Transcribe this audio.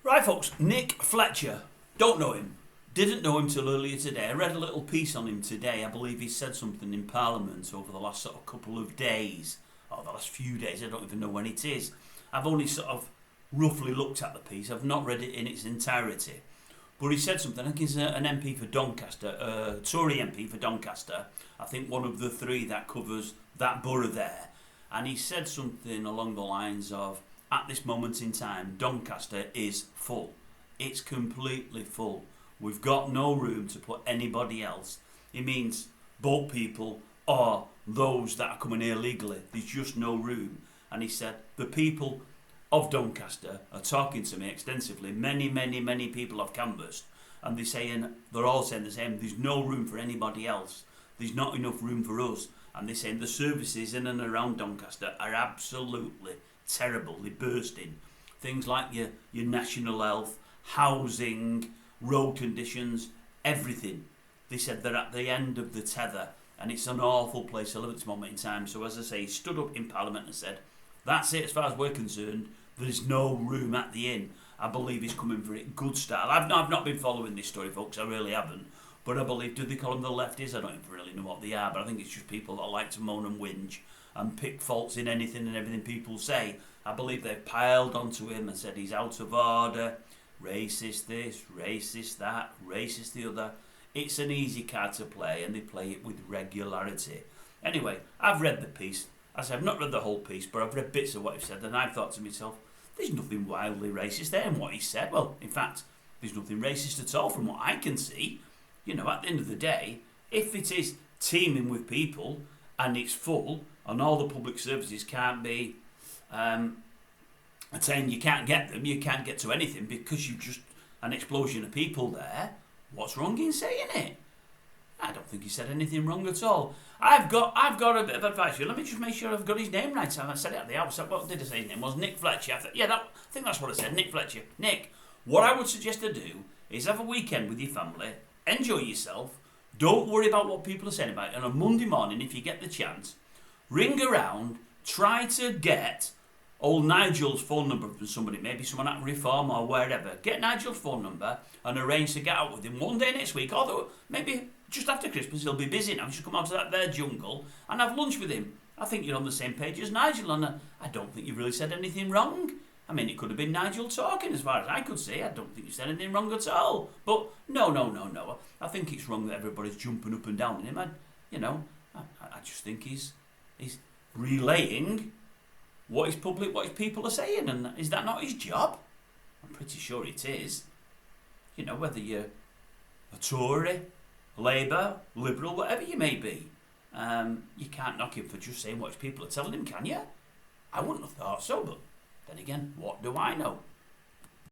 Right folks, Nick Fletcher, don't know him, didn't know him till earlier today. I read a little piece on him today. I believe he said something in Parliament over the last sort of couple of days, or the last few days, I don't even know when it is. I've only sort of roughly looked at the piece, I've not read it in its entirety. But he said something, I think he's an MP for Doncaster, Tory MP for Doncaster, I think one of the three that covers that borough there. And he said something along the lines of, at this moment in time, Doncaster is full. It's completely full. We've got no room to put anybody else. It means boat people or those that are coming here legally. There's just no room. And he said, the people of Doncaster are talking to me extensively. Many people have canvassed. And they're all saying the same. There's no room for anybody else. There's not enough room for us. And they're saying the services in and around Doncaster are absolutely terrible. They're bursting. Things like your national health, housing, road conditions, everything. They said they're at the end of the tether and it's an awful place to live at this moment in time. So as I say, he stood up in Parliament and said, that's it as far as we're concerned. There's no room at the inn. I believe he's coming for it. Good style. I've not been following this story, folks. I really haven't. But I believe, do they call them the lefties? I don't even really know what they are, but I think it's just people that like to moan and whinge and pick faults in anything and everything people say. I believe they've piled onto him and said he's out of order, racist this, racist that, racist the other. It's an easy card to play and they play it with regularity. Anyway, I've read the piece. As I said, I've not read the whole piece, but I've read bits of what he said and I've thought to myself, there's nothing wildly racist there in what he said. Well, in fact, there's nothing racist at all from what I can see. You know, at the end of the day, if it is teeming with people and it's full and all the public services can't be saying you can't get them, you can't get to anything because you've just an explosion of people there, what's wrong in saying it? I don't think he said anything wrong at all. I've got a bit of advice here. Let me just make sure I've got his name right. I said it at the outset. What did I say his name was? Nick Fletcher. I think that's what I said, Nick Fletcher. Nick, what I would suggest to do is have a weekend with your family, enjoy yourself, don't worry about what people are saying about it. And on Monday morning, if you get the chance, ring around, try to get old Nigel's phone number from somebody, maybe someone at Reform or wherever. Get Nigel's phone number and arrange to get out with him one day next week, although maybe just after Christmas he'll be busy now. You should come out to that there jungle and have lunch with him. I think you're on the same page as Nigel and I don't think you've really said anything wrong. I mean, it could have been Nigel talking as far as I could see. I don't think you said anything wrong at all. But no. I think it's wrong that everybody's jumping up and down on him. I just think he's relaying what his people are saying, and is that not his job? I'm pretty sure it is. You know, whether you're a Tory, Labour, Liberal, whatever you may be, you can't knock him for just saying what his people are telling him, can you? I wouldn't have thought so, but then again, what do I know?